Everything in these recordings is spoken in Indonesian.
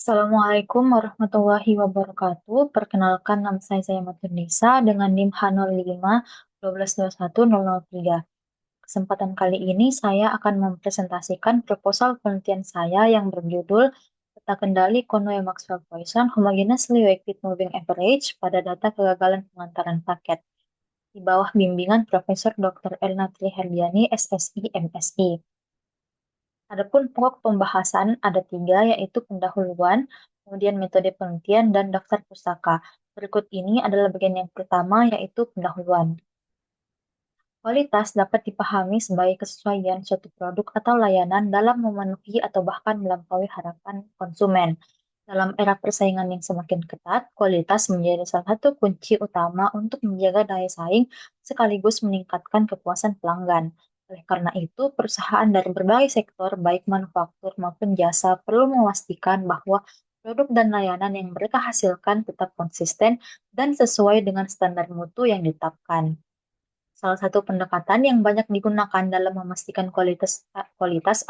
Assalamualaikum warahmatullahi wabarakatuh. Perkenalkan nama saya Matunisa dengan NIM H05 1221 003. Kesempatan kali ini saya akan mempresentasikan proposal penelitian saya yang berjudul Peta Kendali Conway-Maxwell Poisson Homogeneously Weighted Moving Average pada data kegagalan pengantaran paket di bawah bimbingan Profesor Dr. Elna Triherdiani, SSI, MSI. Adapun pokok pembahasan ada tiga, yaitu pendahuluan, kemudian metode penelitian, dan daftar pustaka. Berikut ini adalah bagian yang pertama, yaitu pendahuluan. Kualitas dapat dipahami sebagai kesesuaian suatu produk atau layanan dalam memenuhi atau bahkan melampaui harapan konsumen. Dalam era persaingan yang semakin ketat, kualitas menjadi salah satu kunci utama untuk menjaga daya saing sekaligus meningkatkan kepuasan pelanggan. Oleh karena itu, perusahaan dari berbagai sektor, baik manufaktur maupun jasa, perlu memastikan bahwa produk dan layanan yang mereka hasilkan tetap konsisten dan sesuai dengan standar mutu yang ditetapkan. Salah satu pendekatan yang banyak digunakan dalam memastikan kualitas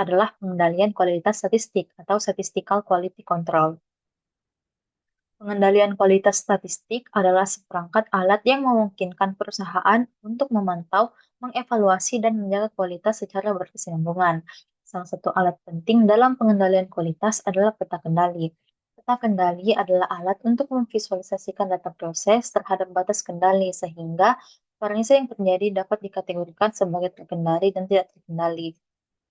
adalah pengendalian kualitas statistik atau statistical quality control. Pengendalian kualitas statistik adalah seperangkat alat yang memungkinkan perusahaan untuk memantau, mengevaluasi, dan menjaga kualitas secara berkesinambungan. Salah satu alat penting dalam pengendalian kualitas adalah peta kendali. Peta kendali adalah alat untuk memvisualisasikan data proses terhadap batas kendali sehingga variasi yang terjadi dapat dikategorikan sebagai terkendali dan tidak terkendali.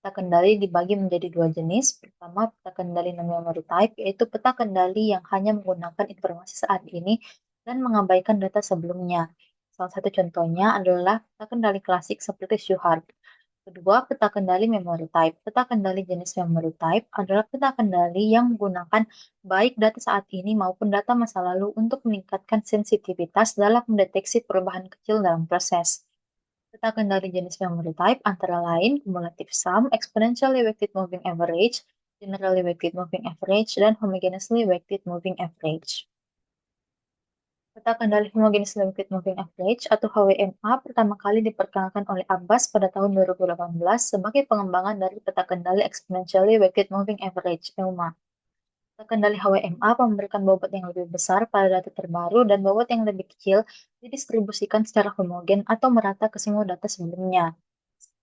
Peta kendali dibagi menjadi dua jenis. Pertama, peta kendali non-memory type, yaitu peta kendali yang hanya menggunakan informasi saat ini dan mengabaikan data sebelumnya. Salah satu contohnya adalah peta kendali klasik seperti Shewhart. Kedua, peta kendali memory type. Peta kendali jenis memory type adalah peta kendali yang menggunakan baik data saat ini maupun data masa lalu untuk meningkatkan sensitivitas dalam mendeteksi perubahan kecil dalam proses. Peta kendali jenis memory type antara lain cumulative sum, exponentially weighted moving average, generally weighted moving average, dan homogeneously weighted moving average. Peta kendali homogeneously weighted moving average atau HWMA pertama kali diperkenalkan oleh Abbas pada tahun 2018 sebagai pengembangan dari peta kendali exponentially weighted moving average (EWMA). Peta kendali HWMA memberikan bobot yang lebih besar pada data terbaru dan bobot yang lebih kecil didistribusikan secara homogen atau merata ke semua data sebelumnya.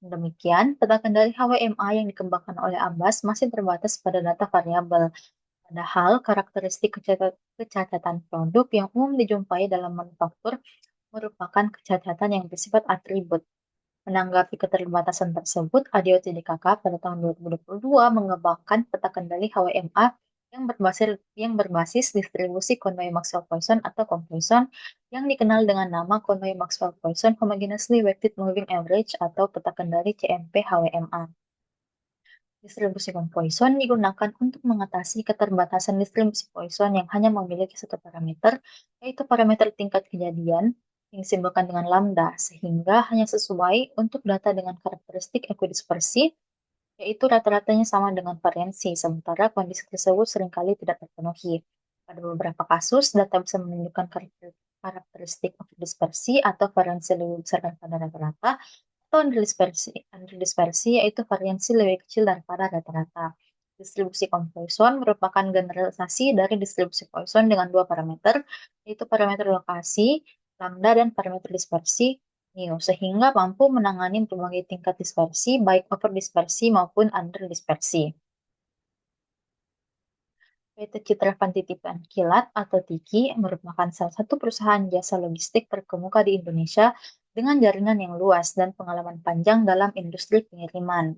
Demikian, peta kendali HWMA yang dikembangkan oleh Abbas masih terbatas pada data variabel. Padahal, karakteristik kecacatan produk yang umum dijumpai dalam manufaktur merupakan kecacatan yang bersifat atribut. Menanggapi keterbatasan tersebut, ADO TDKK pada tahun 2022 mengembangkan peta kendali HWMA yang berbasis distribusi Conway-Maxwell-Poisson atau COMPOISSON yang dikenal dengan nama Conway-Maxwell-Poisson Homogeneously Weighted Moving Average atau peta kendali CMP-HWMA. Distribusi Poisson digunakan untuk mengatasi keterbatasan distribusi Poisson yang hanya memiliki satu parameter, yaitu parameter tingkat kejadian yang disimbolkan dengan lambda, sehingga hanya sesuai untuk data dengan karakteristik equidispersi, yaitu rata-ratanya sama dengan variansi, sementara kondisi tersebut seringkali tidak terpenuhi. Pada beberapa kasus, data bisa menunjukkan karakteristik equidispersi atau variansi lebih besar daripada rata-rata, atau underdispersi yaitu variansi lebih kecil daripada rata-rata. Distribusi Poisson merupakan generalisasi dari distribusi Poisson dengan dua parameter, yaitu parameter lokasi, lambda, dan parameter dispersi, mu, sehingga mampu menangani berbagai tingkat dispersi, baik overdispersi maupun underdispersi. PT Citra Pantitipan Kilat atau TIKI merupakan salah satu perusahaan jasa logistik terkemuka di Indonesia dengan jaringan yang luas dan pengalaman panjang dalam industri pengiriman.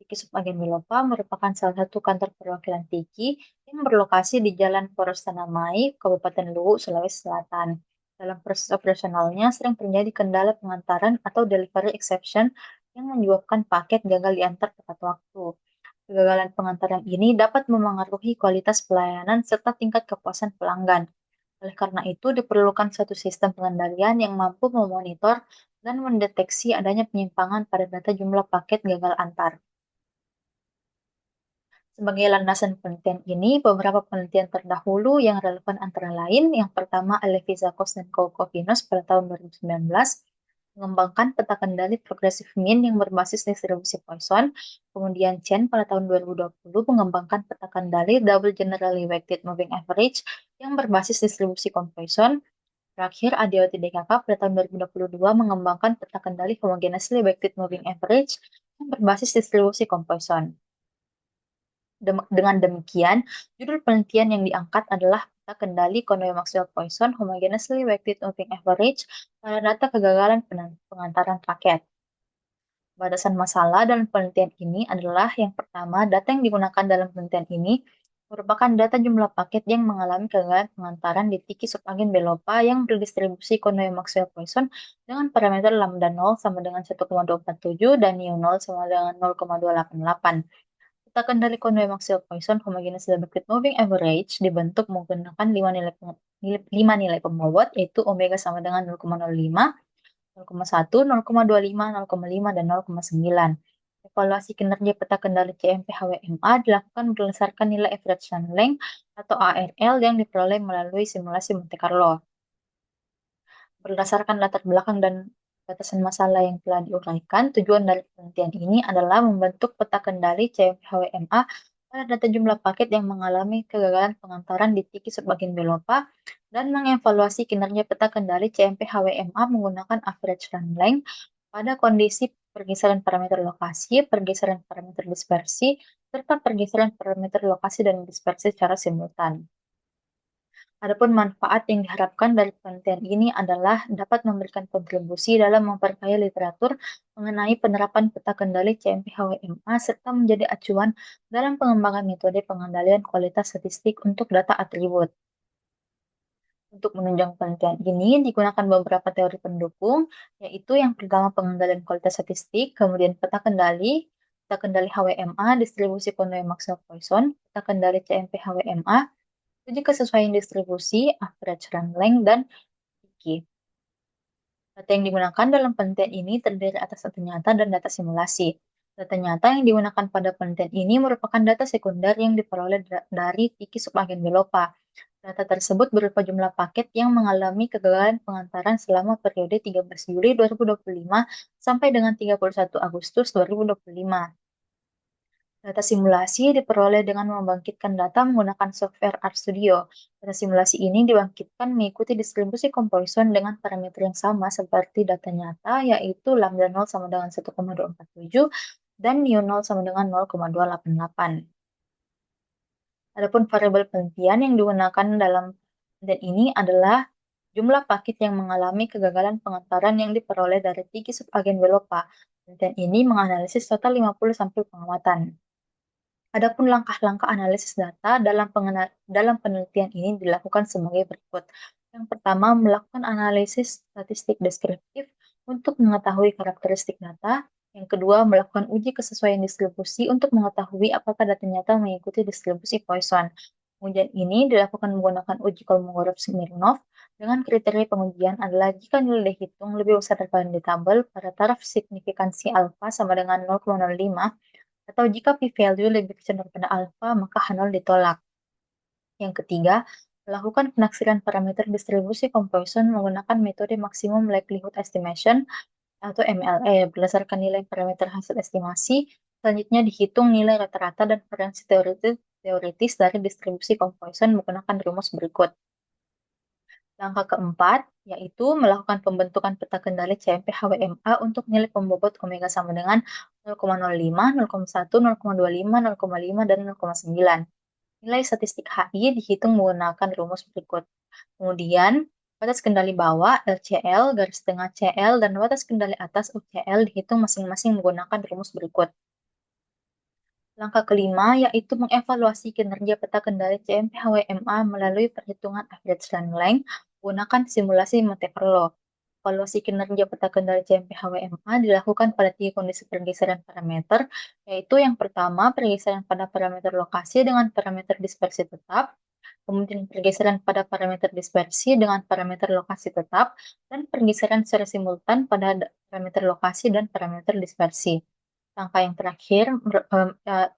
TIKI Supagen Milopa merupakan salah satu kantor perwakilan TIKI yang berlokasi di Jalan Poros Tanah Mai, Kabupaten Luwu, Sulawesi Selatan. Dalam proses operasionalnya sering terjadi kendala pengantaran atau delivery exception yang menyebabkan paket gagal diantar tepat waktu. Kegagalan pengantaran ini dapat memengaruhi kualitas pelayanan serta tingkat kepuasan pelanggan. Oleh karena itu, diperlukan suatu sistem pengendalian yang mampu memonitor dan mendeteksi adanya penyimpangan pada data jumlah paket gagal antar. Sebagai landasan penelitian ini, beberapa penelitian terdahulu yang relevan antara lain, yang pertama Alevizakos dan Koukouvinos pada tahun 2019 mengembangkan peta kendali progressive mean yang berbasis distribusi Poisson. Kemudian Chen pada tahun 2020 mengembangkan peta kendali double generally weighted moving average yang berbasis distribusi Poisson. Terakhir, Adioti DKK pada tahun 2022 mengembangkan peta kendali homogeneously weighted moving average yang berbasis distribusi Poisson. Dengan demikian, judul penelitian yang diangkat adalah peta kendali Conway-Maxwell-Poisson homogeneously weighted moving average pada data kegagalan pengantaran paket. Batasan masalah dalam penelitian ini adalah yang pertama, data yang digunakan dalam penelitian ini merupakan data jumlah paket yang mengalami kegagalan pengantaran di tiki subangin belopa yang berdistribusi Conway-Maxwell-Poisson dengan parameter lambda 0 sama dengan 1,247 dan mu 0 sama dengan 0,288. Peta kendali Conway-Maxwell-Poisson homogeneous weighted moving average dibentuk menggunakan 5 nilai pembobot, yaitu omega sama dengan 0,05, 0,1, 0,25, 0,5, dan 0,9. Evaluasi kinerja peta kendali CMP-HWMA dilakukan berdasarkan nilai average run length atau ARL yang diperoleh melalui simulasi Monte Carlo. Berdasarkan latar belakang dan batasan masalah yang telah diuraikan, tujuan dari penelitian ini adalah membentuk peta kendali CMP-HWMA pada data jumlah paket yang mengalami kegagalan pengantaran di tiki subbagian belopa dan mengevaluasi kinerja peta kendali CMP-HWMA menggunakan average run length pada kondisi pergeseran parameter lokasi, pergeseran parameter dispersi, serta pergeseran parameter lokasi dan dispersi secara simultan. Adapun manfaat yang diharapkan dari penelitian ini adalah dapat memberikan kontribusi dalam memperkaya literatur mengenai penerapan peta kendali CMP-HWMA serta menjadi acuan dalam pengembangan metode pengendalian kualitas statistik untuk data atribut. Untuk menunjang penelitian ini digunakan beberapa teori pendukung, yaitu yang pertama pengendalian kualitas statistik, kemudian peta kendali HWMA, distribusi Conway-Maxwell-Poisson, peta kendali CMP-HWMA, uji kesesuaian distribusi, average run length, dan Wiki. Data yang digunakan dalam penelitian ini terdiri atas data nyata dan data simulasi. Data nyata yang digunakan pada penelitian ini merupakan data sekunder yang diperoleh dari Tiki subagen belopa. Data tersebut berupa jumlah paket yang mengalami kegagalan pengantaran selama periode 13 Juli 2025 sampai dengan 31 Agustus 2025. Data simulasi diperoleh dengan membangkitkan data menggunakan software RStudio. Data simulasi ini dibangkitkan mengikuti distribusi Poisson dengan parameter yang sama seperti data nyata, yaitu lambda 0 sama dengan 1,247 dan mu 0 sama dengan 0,288. Adapun variabel penelitian yang digunakan dalam penelitian ini adalah jumlah paket yang mengalami kegagalan pengantaran yang diperoleh dari Tiki subagen belopa. Penelitian ini menganalisis total 50 sampel pengamatan. Adapun langkah-langkah analisis data dalam penelitian ini dilakukan sebagai berikut. Yang pertama, melakukan analisis statistik deskriptif untuk mengetahui karakteristik data. Yang kedua, melakukan uji kesesuaian distribusi untuk mengetahui apakah data nyata mengikuti distribusi Poisson. Pengujian ini dilakukan menggunakan uji Kolmogorov-Smirnov dengan kriteria pengujian adalah jika nilai dihitung lebih besar daripada di tabel pada taraf signifikansi alfa sama dengan 0,05, atau jika p-value lebih kecil daripada alfa, maka H0 ditolak. Yang ketiga, melakukan penaksiran parameter distribusi Poisson menggunakan metode Maximum Likelihood Estimation atau MLE berdasarkan nilai parameter hasil estimasi. Selanjutnya dihitung nilai rata-rata dan variansi teoritis dari distribusi Poisson menggunakan rumus berikut. Langkah keempat, yaitu melakukan pembentukan peta kendali CMP-HWMA untuk nilai pembobot omega sama dengan 0,05, 0,1, 0,25, 0,5, dan 0,9. Nilai statistik HI dihitung menggunakan rumus berikut. Kemudian, batas kendali bawah LCL, garis tengah CL, dan batas kendali atas UCL dihitung masing-masing menggunakan rumus berikut. Langkah kelima yaitu mengevaluasi kinerja peta kendali CMP-HWMA melalui perhitungan average run length menggunakan simulasi Monte Carlo. Evaluasi kinerja peta kendali CMP-HWMA dilakukan pada 3 kondisi pergeseran parameter, yaitu yang pertama pergeseran pada parameter lokasi dengan parameter dispersi tetap, kemudian pergeseran pada parameter dispersi dengan parameter lokasi tetap, dan pergeseran secara simultan pada parameter lokasi dan parameter dispersi. Langkah yang terakhir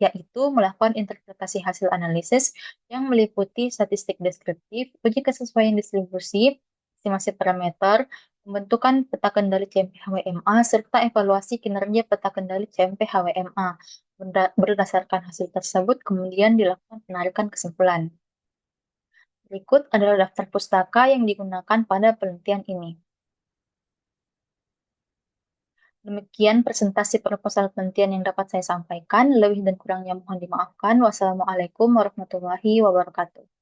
yaitu melakukan interpretasi hasil analisis yang meliputi statistik deskriptif, uji kesesuaian distribusi, estimasi parameter, Pembentukan peta kendali CMP HWMA serta evaluasi kinerja peta kendali CMP HWMA. Berdasarkan hasil tersebut, kemudian dilakukan penarikan kesimpulan. Berikut adalah daftar pustaka yang digunakan pada penelitian ini. Demikian presentasi proposal penelitian yang dapat saya sampaikan. Lebih dan kurangnya mohon dimaafkan. Wassalamualaikum warahmatullahi wabarakatuh.